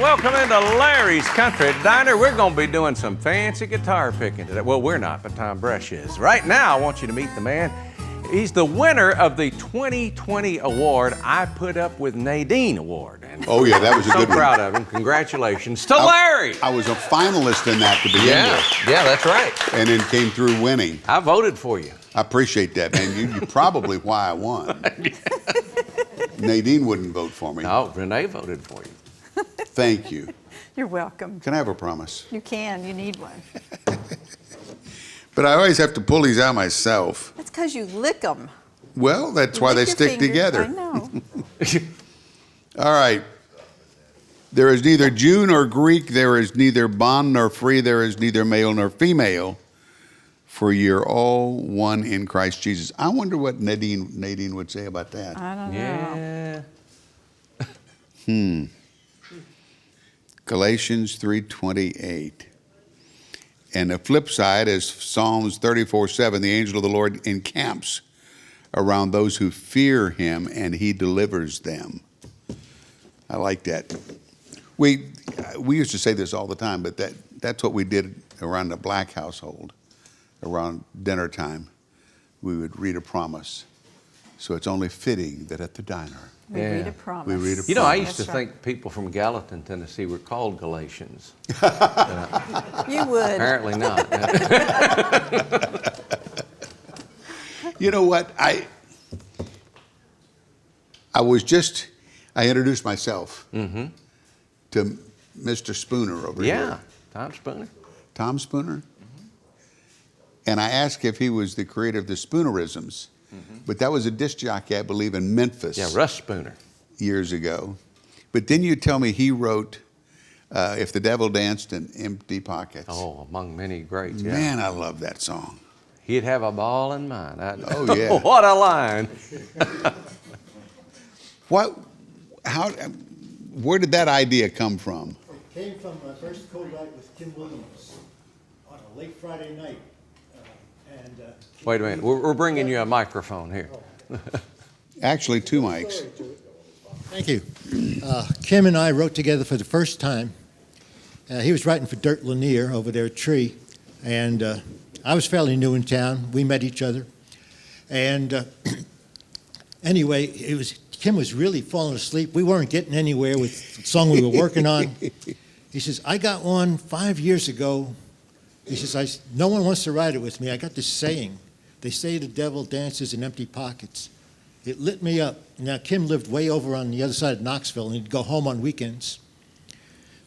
welcome into Larry's Country Diner. We're going to be doing some fancy guitar picking today. Well, we're not, but Thom Bresh is. Right now, I want you to meet the man. He's the winner of the 2020 award, I Put Up With Nadine Award. And oh, yeah, that was a good one. So proud of him. Congratulations to Larry. I was a finalist in that to begin with. Yeah, that's right. And then came through winning. I voted for you. I appreciate that, man. You're probably why I won. Nadine wouldn't vote for me. No, Renee voted for you. Thank you. You're welcome. Can I have a promise? You can. You need one. But I always have to pull these out myself. That's because you lick them. Well, that's why they stick together. I know. All right. There is neither Jew nor Greek. There is neither bond nor free. There is neither male nor female. For you're all one in Christ Jesus. I wonder what Nadine would say about that. I don't know. Yeah. Galatians 3:28. And the flip side is Psalms 34:7. The angel of the Lord encamps around those who fear him, and he delivers them. I like that. We used to say this all the time, but that's what we did around the Black household. Around dinner time, we would read a promise. So it's only fitting that at the diner, We read a promise. we read a You know, I promise. used to think people from Gallatin, Tennessee were called Galatians. You would. Apparently not. You know what? I introduced myself to Mr. Spooner over here. Yeah, Thom Spooner. Tom Spooner. And I asked if he was the creator of the Spoonerisms. But that was a disc jockey, I believe, in Memphis. Yeah, Russ Spooner. Years ago. But then you tell me he wrote If the Devil Danced in Empty Pockets. Oh, among many greats, yeah. Man, I love that song. He'd have a ball in mind. Oh, yeah. What a line. Where did that idea come from? It came from my first co-write with Kim Williams on a late Friday night. Wait a minute. We're bringing you a microphone here. Actually, two mics. Thank you. Kim and I wrote together for the first time. He was writing for Dirt Lanier over there at Tree, and I was fairly new in town. We met each other, and anyway, Kim was really falling asleep. We weren't getting anywhere with the song we were working on. He says, "I got one 5 years ago." He says, "No one wants to write it with me. I got this saying. They say the devil dances in empty pockets." It lit me up. Now, Kim lived way over on the other side of Knoxville, and he'd go home on weekends.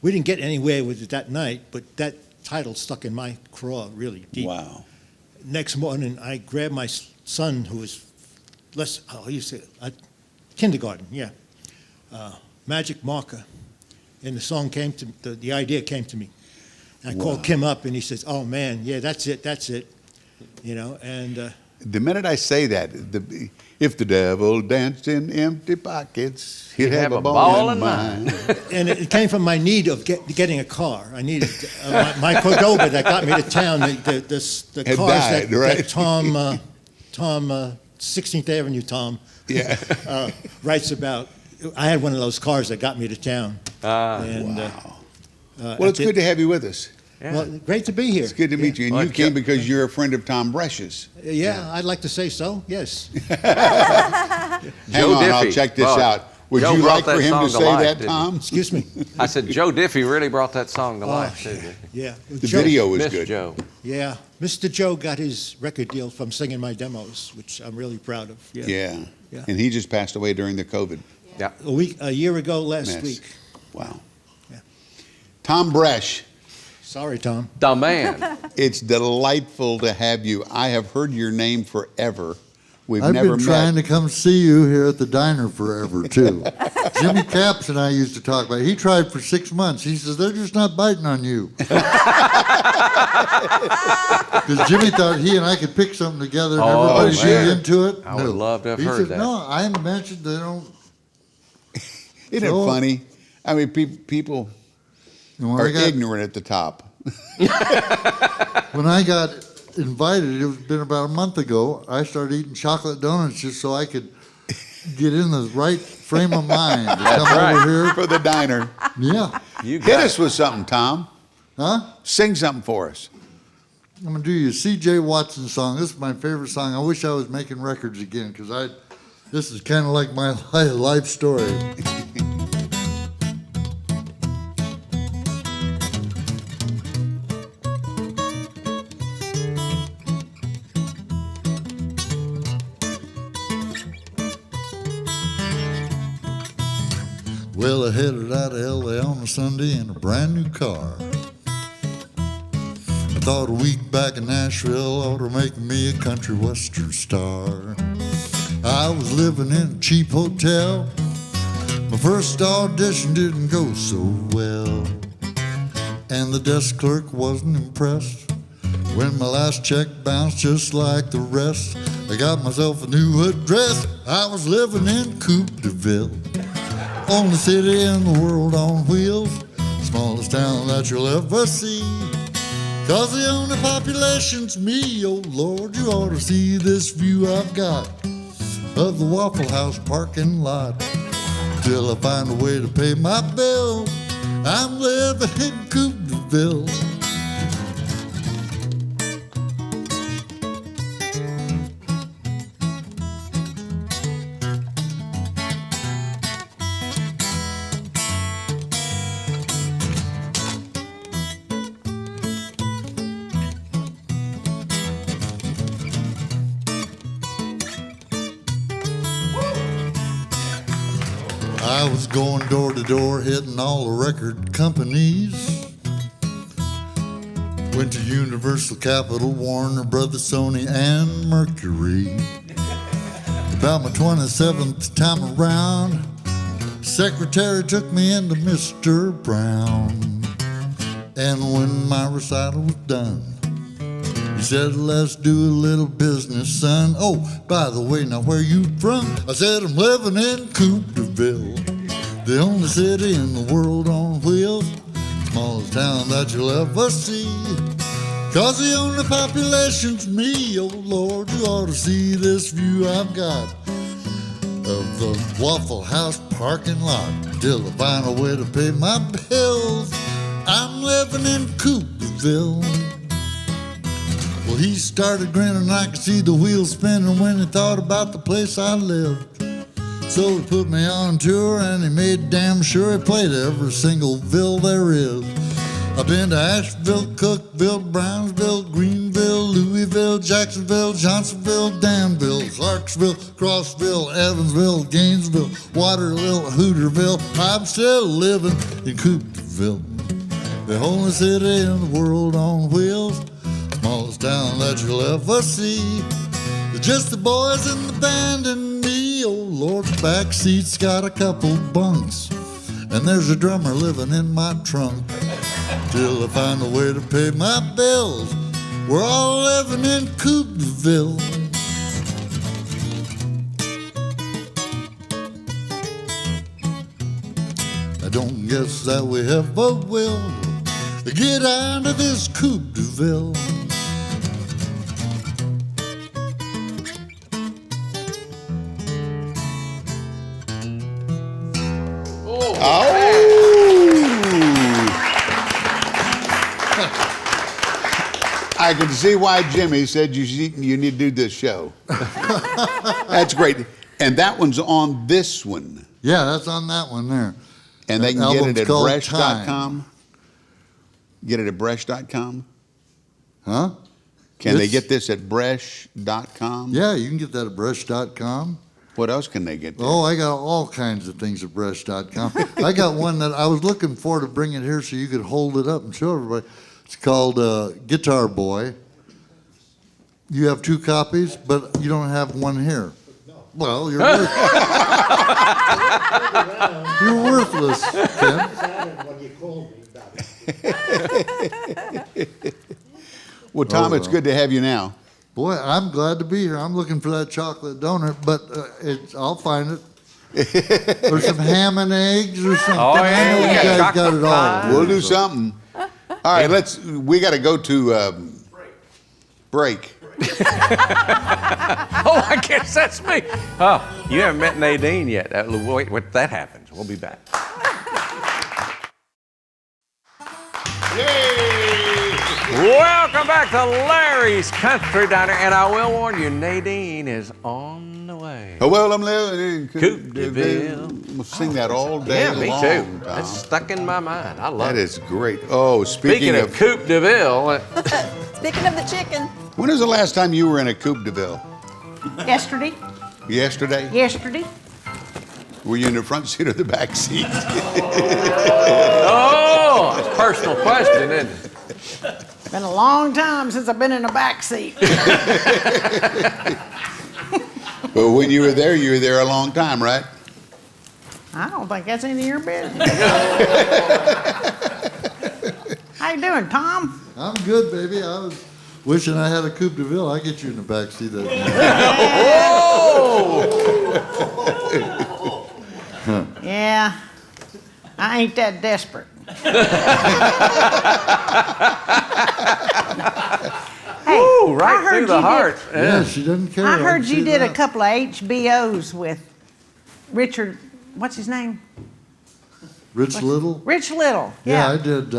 We didn't get anywhere with it that night, but that title stuck in my craw really deep. Wow. Next morning, I grabbed my son, who was kindergarten, magic marker, and the song came to the idea came to me. I called Kim up, and he says, "Oh man, yeah, that's it," you know. And the minute I say that, if the devil danced in empty pockets, he'd have a ball in mind. And it came from my need of getting a car. I needed my Cordoba that got me to town. The Had cars died, that, right? that Tom 16th Avenue Tom writes about. I had one of those cars that got me to town. Wow. Well, it's good to have you with us. Yeah. Well, great to be here. It's good to meet you. And Well, you came because you're a friend of Thom Bresh's. Yeah, I'd like to say so, yes. Hang on, I'll Diffie. check this Well, out. Would Joe you brought like for that him song to to say life, that, didn't Tom? Excuse me. I said, Joe Diffie really brought that song to life, too. Yeah. The video was Miss good. Joe. Yeah, Mr. Joe got his record deal from singing my demos, which I'm really proud of. Yeah. Yeah. And he just passed away during the COVID Yeah. A year ago last mess. week. Wow. Yeah. Thom Bresh, Sorry, Tom. The man. it's delightful to have you. I have heard your name forever. We've I've never been trying met. to come see you here at the diner forever, too. Jimmy Capps and I used to talk about it. He tried for 6 months. He says, they're just not biting on you. Because Jimmy thought he and I could pick something together and everybody sure. be into it. I would love to have he heard said, that. no, I mentioned they don't. Isn't it funny? I mean, people are ignorant at the top. When I got invited, it was been about a month ago, I started eating chocolate donuts just so I could get in the right frame of mind to come over here. For the diner. Yeah. You Hit got us with something, Tom. Huh? Sing something for us. I'm gonna do you a C.J. Watson song. This is my favorite song. I wish I was making records again, because this is kind of like my life story. Well, I headed out of L.A. on a Sunday in a brand new car. I thought a week back in Nashville ought to make me a country western star. I was living in a cheap hotel. My first audition didn't go so well, and the desk clerk wasn't impressed when my last check bounced just like the rest. I got myself a new address. I was living in Coupe DeVille, only city in the world on wheels, smallest town that you'll ever see. 'Cause the only population's me, oh Lord, you ought to see this view I've got of the Waffle House parking lot. Till I find a way to pay my bill, I'm living in Coupeville. I was going door to door, hitting all the record companies. Went to Universal, Capitol, Warner Brothers, Sony, and Mercury. About my 27th time around, secretary took me into Mr. Brown. And when my recital was done, he said, let's do a little business, son. Oh, by the way, now where you from? I said, I'm living in Coupeville, the only city in the world on wheels, smallest town that you'll ever see. 'Cause the only population's me, oh Lord, you ought to see this view I've got of the Waffle House parking lot. Till I find a way to pay my bills, I'm living in Coupeville. Well, he started grinning, I could see the wheels spinning when he thought about the place I lived. So he put me on tour and he made damn sure he played every single ville there is. I've been to Asheville, Cookeville, Brownsville, Greenville, Louisville, Jacksonville, Johnsonville, Danville, Clarksville, Crossville, Evansville, Gainesville, Waterville, Hooterville. I'm still living in Coupeville, the only city in the world on wheels, smallest town that you'll ever see. Just the boys in the band and me, oh Lord, the back seat's got a couple bunks, and there's a drummer living in my trunk. Till I find a way to pay my bills, we're all living in Coupeville. I don't guess that we ever will get out of this Coupe DeVille. I can see why Jimmy said you need to do this show. That's great. And that one's on this one. Yeah, that's on that one there. And they That can get album's it at called bresh.com. Get it at bresh.com. Huh? Can they It's- get this at bresh.com? Yeah, you can get that at bresh.com. What else can they get there? Oh, I got all kinds of things at bresh.com. I got one that I was looking for to bring it here so you could hold it up and show everybody. It's called Guitar Boy. You have 2 copies, but you don't have one here. Well, you're you're worthless, Ken. Well, Tom, it's well. good to have you now. Boy, I'm glad to be here. I'm looking for that chocolate donut, but I'll find it. Or some ham and eggs or something. Oh, I yeah, know we you got guys got chocolate it all. pie. We'll do something. All right, we got to go to break. Oh, I guess that's me. Oh, you haven't met Nadine yet. Wait, when that happens, we'll be back. Welcome back to Larry's Country Diner, and I will warn you, Nadine is on the way. Oh, well, I'm living in Coupe DeVille. We'll sing that all day Yeah, me long, too. Tom. That's stuck in my mind. I love That it. is great. Oh, Speaking of Coupe DeVille, Speaking of the chicken, when was the last time you were in a Coupe DeVille? Yesterday. Yesterday? Were you in the front seat or the back seat? oh, it's a personal question, isn't it? Been a long time since I've been in a back seat. But when you were there a long time, right? I don't think that's any of your business. How you doing, Tom? I'm good, baby. I was wishing I had a Coupe DeVille. I'd get you in the back seat of that. Yeah, I ain't that desperate. Hey, Ooh, right I heard through the you heart. Yeah, she doesn't care. I heard can you see did a that. couple of HBOs with Richard. What's his name? Rich Little? Rich Little. Yeah, I Yeah. did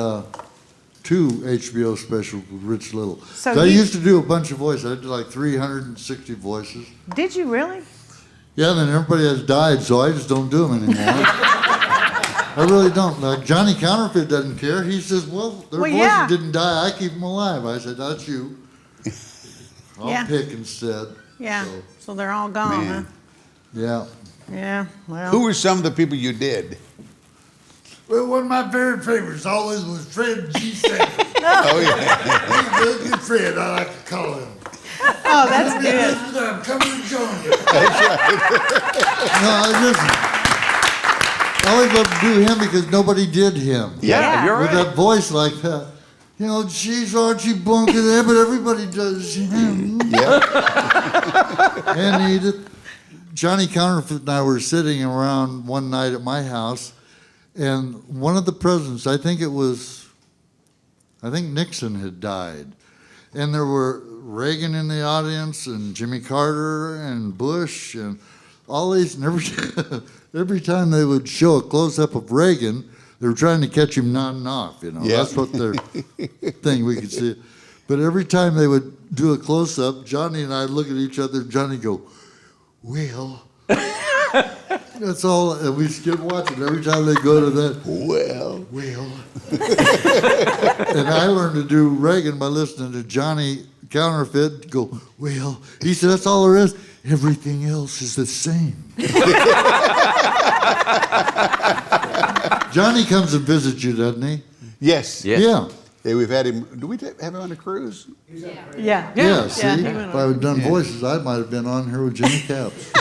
2 HBO specials with Rich Little. So I you- used to do a bunch of voices. I did like 360 voices. Did you really? Yeah, then everybody has died, so I just don't do them anymore. I really don't. Like Johnny Counterfeit doesn't care. He says, well, their voices yeah. didn't die. I keep them alive. I said, that's you. I'll Yeah. pick instead. Yeah. So, So they're all gone, Man. yeah. huh? Yeah. Well. Who were some of the people you did? Well, one of my very favorites always was Fred G. Sanford. Oh, yeah. He's a good Fred, I like to call him. Oh, that's good. I'm coming to join you. No, I always loved to do him because nobody did him. Yeah, you're With right. that voice like that. You know, geez, Archie Bunker there, but everybody does him. Yeah. And Edith. Johnny Counterfeit and I were sitting around one night at my house, and one of the presidents, I think Nixon had died. And there were Reagan in the audience, and Jimmy Carter, and Bush, and all these, and every time they would show a close-up of Reagan, they were trying to catch him nodding off, you know. Yeah. That's what their thing, we could see it. But every time they would do a close-up, Johnny and I look at each other, and Johnny go, well, that's all, and we skip watching every time they go to that. Well. And I learned to do Reagan by listening to Johnny Counterfeit go, well, he said, that's all there is. Everything else is the same. Johnny comes and visits you, doesn't he? Yes. Yeah. Yeah. Hey, we've had him. Do we have him on a cruise? Yeah. Yeah, see? Yeah, he If went I had done voices, I might have been on here with Jimmy Caps.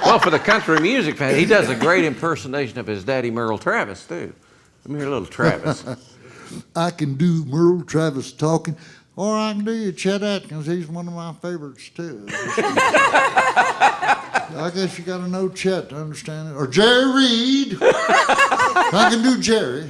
Well, for the country music fan, he does a great impersonation of his daddy, Merle Travis, too. Let me hear a little Travis. I can do Merle Travis talking, or I can do you Chet Atkins. He's one of my favorites, too. I guess you got to know Chet to understand it. Or Jerry Reed. I can do Jerry.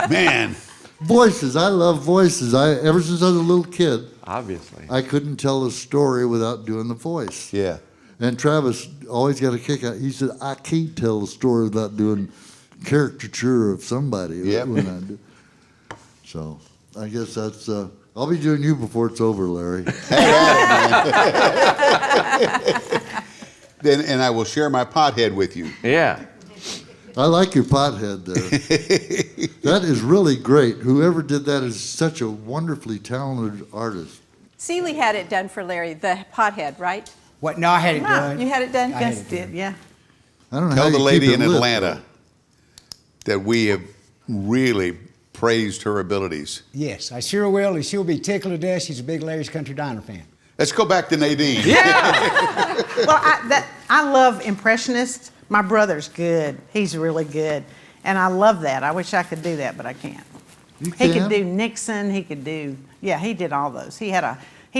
Man. Voices. I love voices. Ever since I was a little kid, Obviously. I couldn't tell a story without doing the voice. Yeah. And Travis always got a kick out. He said, I can't tell a story without doing caricature of somebody. Yep. When I do. So I guess that's, I'll be doing you before it's over, Larry. Then, and I will share my pothead with you. Yeah. I like your pothead there. That is really great. Whoever did that is such a wonderfully talented artist. Seeley had it done for Larry, the pothead, right? What? No, I had it No, done. you had it done? I had Yes, it did. Yeah. I don't know Tell how the you lady keep in it lit, Atlanta that we have really praised her abilities. Yes, I sure will, and she'll be tickled to death. She's a big Larry's Country Diner fan. Let's go back to Nadine. Well, I love impressionists. My brother's good. He's really good. And I love that. I wish I could do that, but I can't. You He can? could do Nixon. He could do, yeah, he did all those. He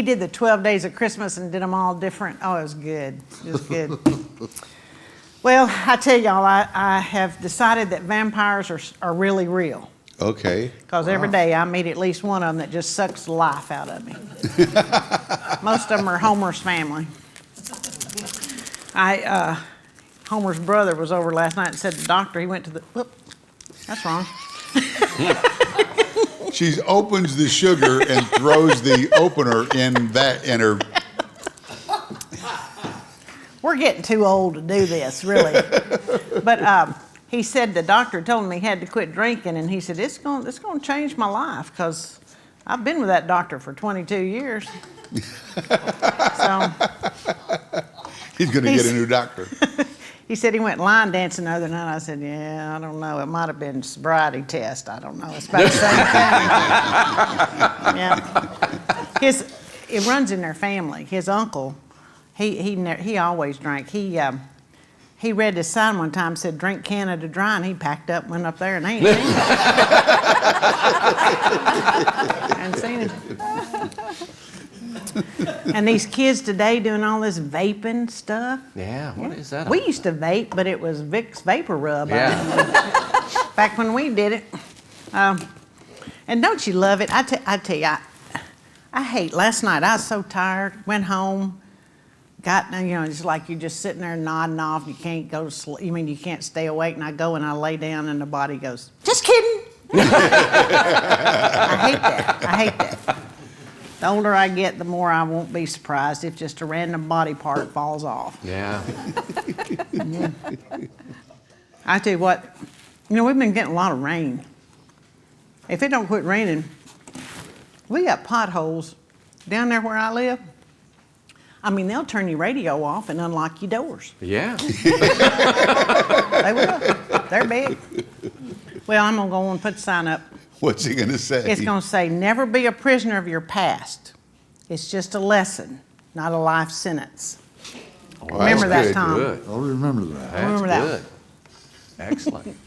did the 12 Days of Christmas and did them all different. Oh, it was good. It was good. Well, I tell y'all, I have decided that vampires are really real. Okay. Because every day I meet at least one of them that just sucks the life out of me. Most of them are Homer's family. Homer's brother was over last night and said to the doctor, he went to the, whoop, that's wrong. She opens the sugar and throws the opener in her. We're getting too old to do this, really. But he said the doctor told him he had to quit drinking, and he said, it's going to change my life, because I've been with that doctor for 22 years. So He's going to get a new doctor. he said he went line dancing the other night. I said, yeah, I don't know. It might have been sobriety test. I don't know. It's about the same thing. Yeah. It runs in their family. His uncle, he always drank. He read this sign one time, said, drink Canada Dry, and he packed up, went up there, and ain't seen it. Hadn't seen it. And these kids today doing all this vaping stuff. Yeah, what is that? We used to vape, but it was Vicks Vapor Rub. Yeah. Back when we did it. And don't you love it? I tell you, I hate, last night I was so tired, went home, it's like you're just sitting there nodding off. You can't go to sleep. You can't stay awake. And I go and I lay down and the body goes, just kidding. I hate that. The older I get, the more I won't be surprised if just a random body part falls off. Yeah. I tell you what, we've been getting a lot of rain. If it don't quit raining, we got potholes down there where I live. They'll turn your radio off and unlock your doors. Yeah. They will. They're big. Well, I'm going to go and put the sign up. What's he going to say? It's going to say, never be a prisoner of your past. It's just a lesson, not a life sentence. Well, remember that, good. Tom. Good. I'll remember that. Remember that. Good. Excellent.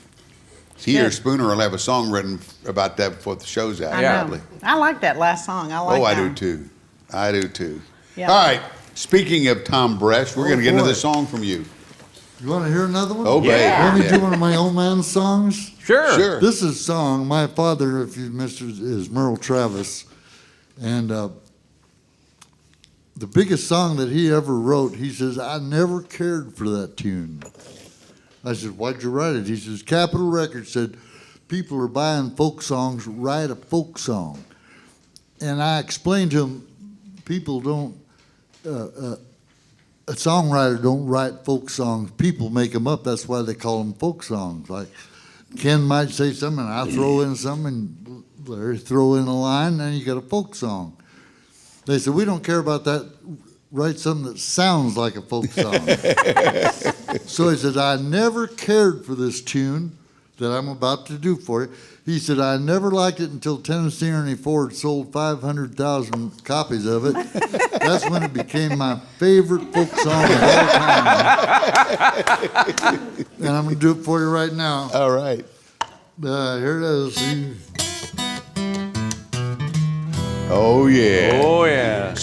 He or Spooner will have a song written about that before the show's out. I know. I like that last song. I do too. I do too. Yeah. All right. Speaking of Thom Bresh, we're going to get another song from you. You want to hear another one? Oh, babe. Let me do one of my old man songs. Sure. This is a song. My father, if you missed it, is Merle Travis. And the biggest song that he ever wrote, he says, I never cared for that tune. I said, why'd you write it? He says, Capitol Records said, people are buying folk songs, write a folk song. And I explained to him, people don't, a songwriter don't write folk songs. People make them up. That's why they call them folk songs. Like Ken might say something, and I throw in something, and Larry throw in a line, and then you got a folk song. They said, we don't care about that. Write something that sounds like a folk song. So he said, I never cared for this tune that I'm about to do for you. He said, I never liked it until Tennessee Ernie Ford sold 500,000 copies of it. That's when it became my favorite folk song of all time. And I'm going to do it for you right now. All right. Here it is. Oh, yeah. Oh, yeah.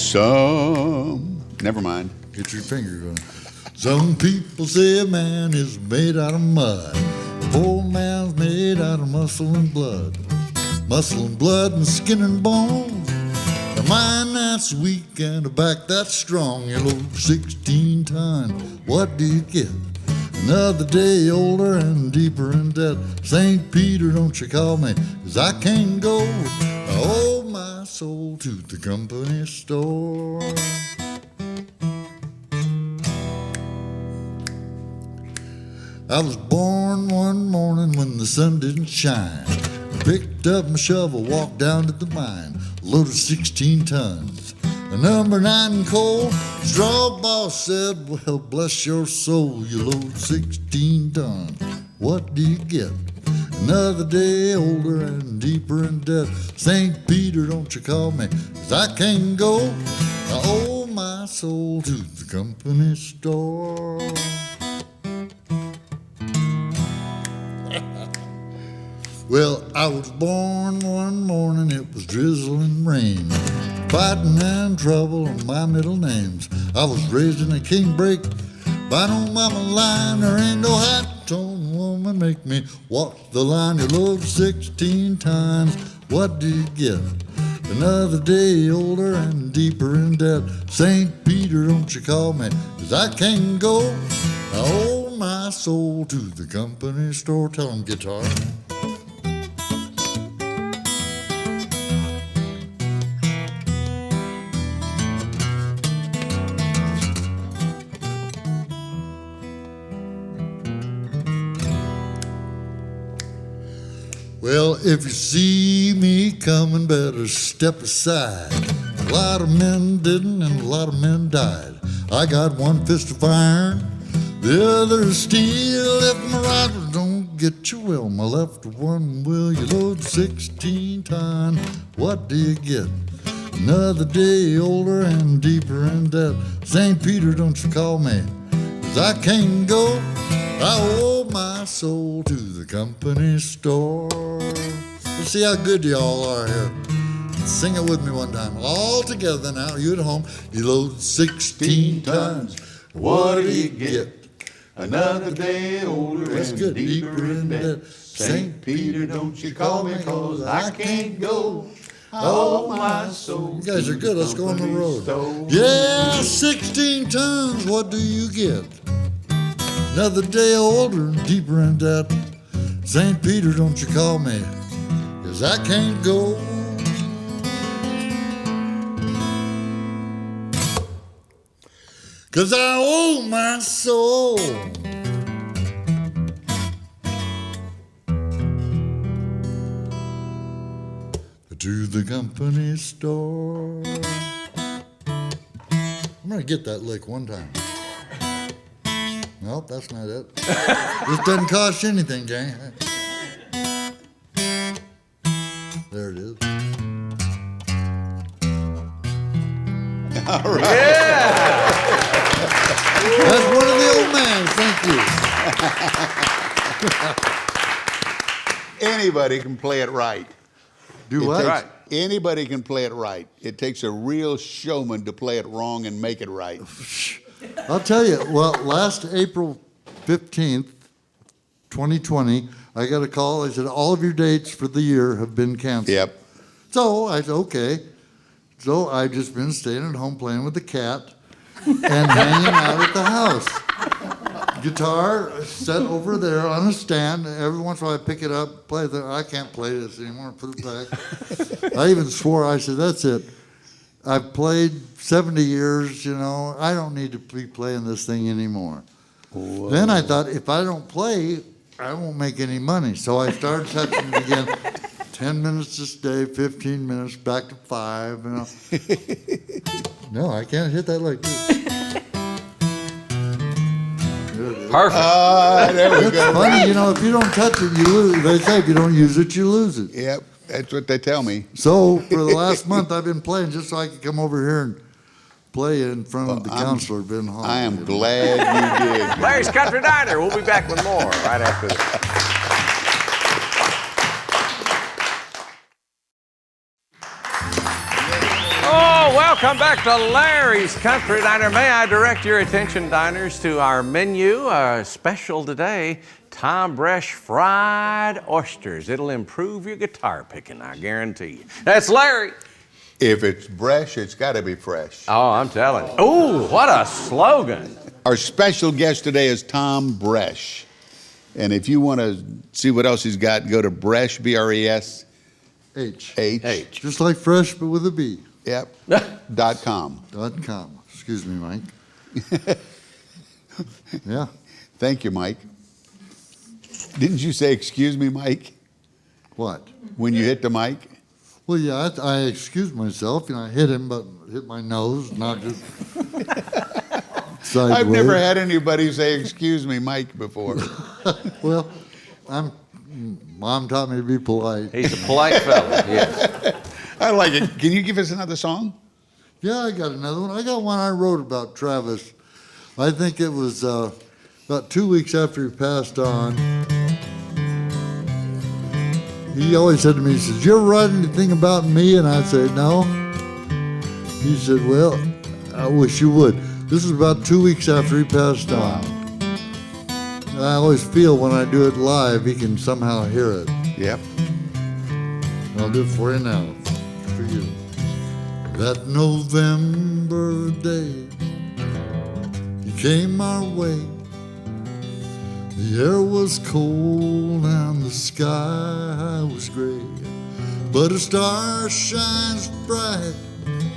Never mind. Get your finger going. Some people say a man is made out of mud. A poor man's made out of muscle and blood. Muscle and blood and skin and bones. A mind that's weak and a back that's strong. You load 16 tons. What do you get? Another day older and deeper in debt. St. Peter, don't you call me, 'cause I can't go. I owe my soul to the company store. I was born one morning when the sun didn't shine. Picked up my shovel, walked down to the mine, loaded 16 tons. A number 9 coal, straw boss said, well, bless your soul, you load 16 tons. What do you get? Another day older and deeper in debt. St. Peter, don't you call me, 'cause I can't go. I owe my soul to the company store. Well, I was born one morning, it was drizzling rain. Fighting and trouble are my middle names. I was raised in a king break by no mama line. There ain't no high-tone woman make me walk the line. You load 16 times, what do you get? Another day older and deeper in debt. St. Peter, don't you call me, 'cause I can't go. I owe my soul to the company store. Tell 'em, guitar. Well, if you see me coming, better step aside. A lot of men didn't and a lot of men died. I got one fist of iron, the other is steel. If my right one don't get you, well, my left one will. You load 16 tons, what do you get? Another day older and deeper in debt. St. Peter, don't you call me, 'cause I can't go. I owe my soul to the company store. Let's see how good y'all are here. Sing it with me one time. All together now, you at home. You load 16 tons. What do you get? Another day older That's and good. Deeper in debt. St. Peter, don't you call me, 'cause I can't go. Oh, my soul. You guys are good. Let's go on the road. Yeah, 16 tons. What do you get? Another day older and deeper in debt. St. Peter, don't you call me, 'cause I can't go. Cause I owe my soul to the company store. I'm gonna get that lick one time. Nope, that's not it. This doesn't cost you anything, gang. There it is. All right. Yeah. That's one of the old man. Thank you. Anybody can play it right. Do It what? takes- Right. Anybody can play it right. It takes a real showman to play it wrong and make it right. I'll tell you, well, last April 15th, 2020, I got a call. They said, all of your dates for the year have been canceled. Yep. So I said, okay. So I've just been staying at home playing with the cat and hanging out at the house. Guitar set over there on a stand. Every once in a while I pick it up, play it. I can't play this anymore, put it back. I even swore, I said, that's it. I've played 70 years, you know, I don't need to be playing this thing anymore. Whoa. Then I thought, if I don't play, I won't make any money. So I started touching it again. 10 minutes this day, 15 minutes, back to 5, you know. No, I can't hit that like this. Perfect. There we It's go. funny, you know, if you don't touch it, you lose. They say if you don't use it, you lose it. Yep, that's what they tell me. So for the last month, I've been playing just so I could come over here and play in front of the counselor, Ben Hall. I am glad you did. Larry's Country Diner. We'll be back with more right after this. Oh, welcome back to Larry's Country Diner. May I direct your attention, diners, to our menu, special today, Thom Bresh fried oysters. It'll improve your guitar picking, I guarantee you. That's Larry. If it's Bresh, it's got to be fresh. Oh, I'm telling you. Ooh, what a slogan. Our special guest today is Thom Bresh. And if you want to see what else he's got, go to Bresh, B-R-E-S, H. H. Just like fresh, but with a B. Yep. .com. .com. Excuse me, Mike. Yeah. Thank you, Mike. Didn't you say, excuse me, Mike, What? when you hit the mic? Well, yeah, I excused myself. You know, I hit him, but hit my nose, not just sideways. I've never had anybody say, excuse me, Mike, before. Well, Mom taught me to be polite. He's a polite fellow, yes. I like it. Can you give us another song? Yeah, I got another one. I got one I wrote about Travis. I think it was about 2 weeks after he passed on. He always said to me, he says, you ever write anything about me? And I'd say, no. He said, well, I wish you would. This is about 2 weeks after he passed on. And I always feel when I do it live, he can somehow hear it. Yep. I'll do it for you now, for you. That November day, you came our way. The air was cold and the sky was gray, but a star shines bright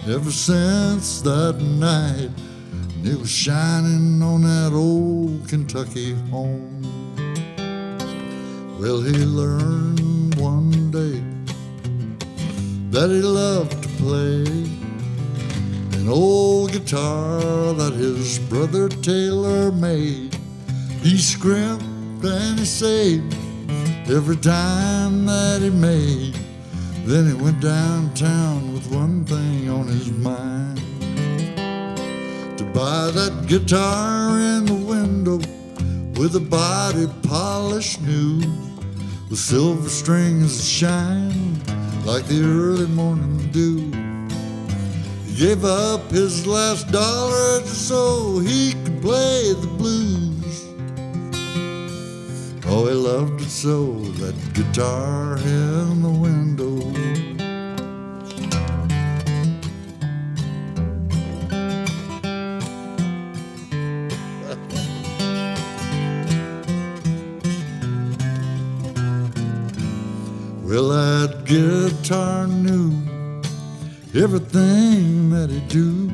ever since that night. And it was shining on that old Kentucky home. Well, he learned one that he loved to play. An old guitar that his brother Taylor made. He scrimped and he saved every dime that he made. Then he went downtown with one thing on his mind, to buy that guitar in the window with a body polished new, with silver strings that shine like the early morning dew. He gave up his last dollar just so he could play the blues. Oh, he loved it so, that guitar in the window. Well, that guitar knew everything that he do.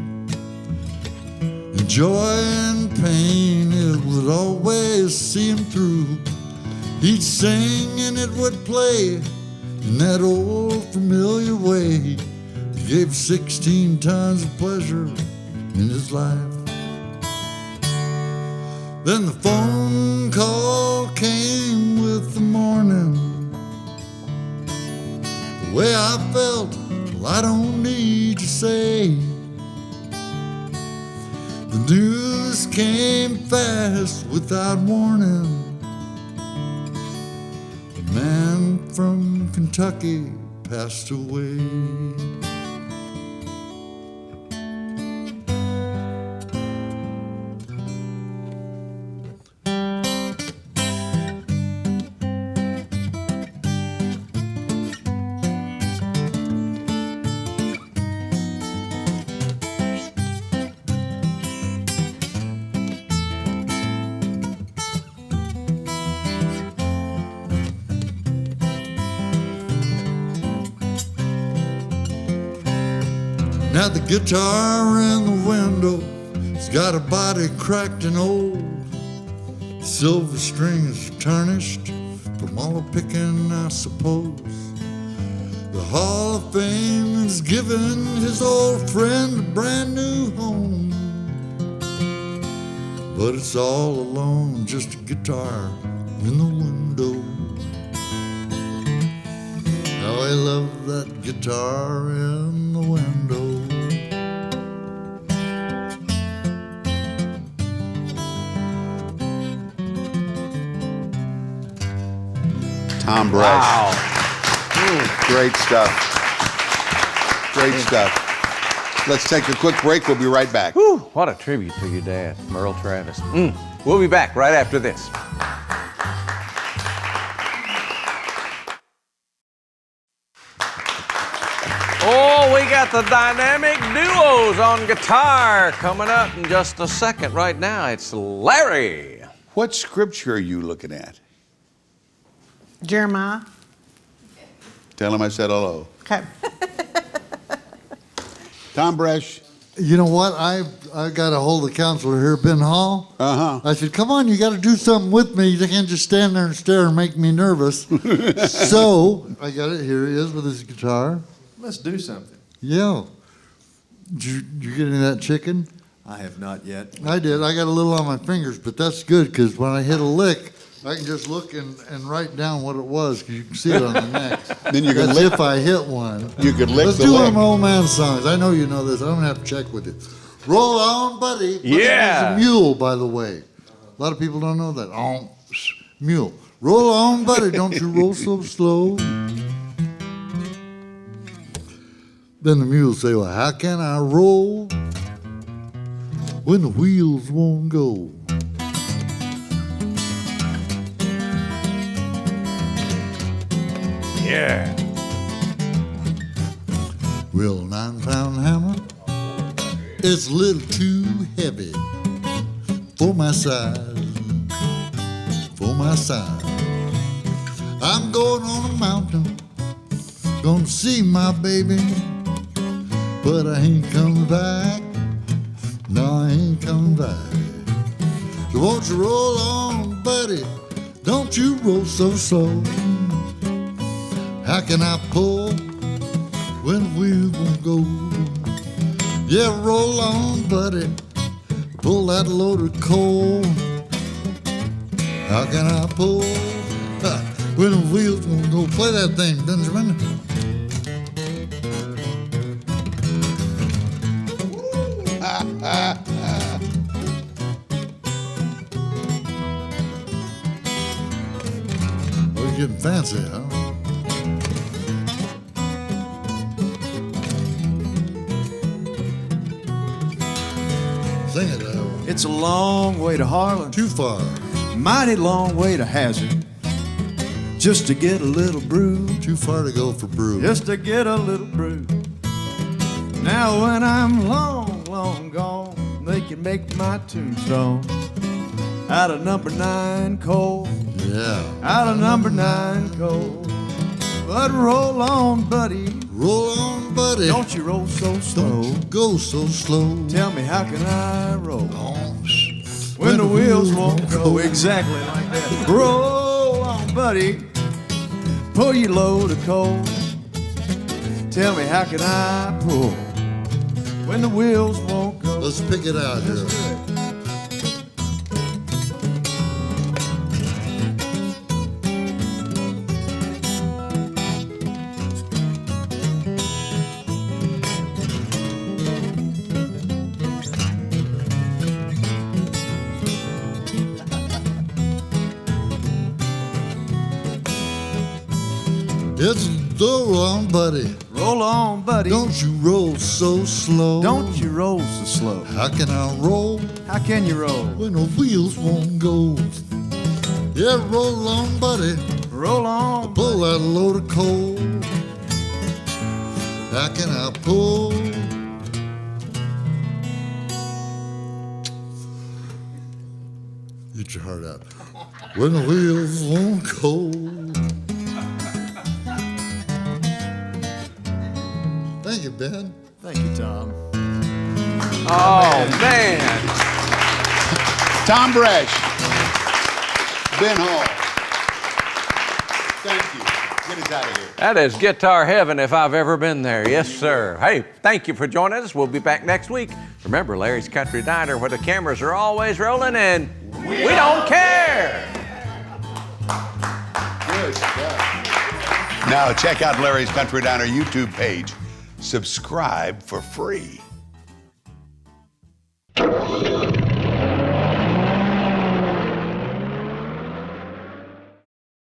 In joy and pain, it would always see him through. He'd sing and it would play in that old familiar way. He gave 16 tons of pleasure in his life. Then the phone call came with the morning. The way I felt, well, I don't need to say. The news came fast without warning. The man from Kentucky passed away. Now the guitar in the window, it's got a body cracked and old. Silver strings tarnished from all the picking, I suppose. The Hall of Fame has given his old friend a brand new home, but it's all alone, just a guitar in the window. How I love that guitar in the window. Thom Bresh. Wow. Great stuff. Great stuff. Let's take a quick break. We'll be right back. Whew, what a tribute to your dad, Merle Travis. We'll be back right after this. Oh, we got the dynamic duos on guitar coming up in just a second. Right now, it's Larry. What scripture are you looking at? Jeremiah. Tell him I said hello. Okay. Thom Bresh. You know what? I got a hold of the counselor here, Ben Hall. I said, come on, you got to do something with me. You can't just stand there and stare and make me nervous. So I got it. Here he is with his guitar. Let's do something. Yeah. Did you get any of that chicken? I have not yet. I did. I got a little on my fingers, but that's good because when I hit a lick, I can just look and write down what it was because you can see it on the neck. Then you can That's lick. if I hit one. You could lick Let's the do one lick. of my old man songs. I know you know this. I don't have to check with you. Roll on, buddy. Buddy Yeah. is a mule, by the way. A lot of people don't know that. Oh, mule. Roll on, buddy. Don't you roll so slow. Then the mule say, well, how can I roll when the wheels won't go? Yeah. Well, 9-pound hammer, it's a little too heavy for my size, for my size. I'm going on a mountain, gonna see my baby, but I ain't coming back, no, I ain't coming back. So won't you roll on, buddy, don't you roll so slow. How can I pull when the wheels won't go. Yeah, roll on, buddy, pull that load of coal. How can I pull when the wheels won't go? Play that thing, Benjamin. We're getting fancy, huh? Sing it, Al. It's a long way to Harlan, Too far. mighty long way to Hazard, just to get a little brew, Too far to go for brew. just to get a little brew. Now when I'm long, long gone, they can make my tombstone out of number 9 coal, Yeah. out of number 9 coal. But roll on, buddy, Roll on, buddy. don't you roll so slow. Don't you go so slow. Tell me, how can I roll Oh, when the wheels won't go? Exactly like that. Roll on, buddy, pull your load of coal. Tell me, how can I pull when the wheels won't go? Let's pick it out here. It's roll on, buddy. Roll on, buddy, Don't you roll so slow. don't you roll so slow. How can I roll How can you roll? when the wheels won't go? Yeah, roll on, buddy. Roll on, Pull that load of coal. How can I pull? Get your heart out. When the wheels won't go. Thank you, Ben. Thank you, Tom. Oh, man. Thom Bresh, Ben Hall. Thank you. Get us out of here. That is guitar heaven if I've ever been there. Yes, sir. Hey, thank you for joining us. We'll be back next week. Remember, Larry's Country Diner, where the cameras are always rolling and we don't care. Good stuff. Now check out Larry's Country Diner YouTube page. Subscribe for free.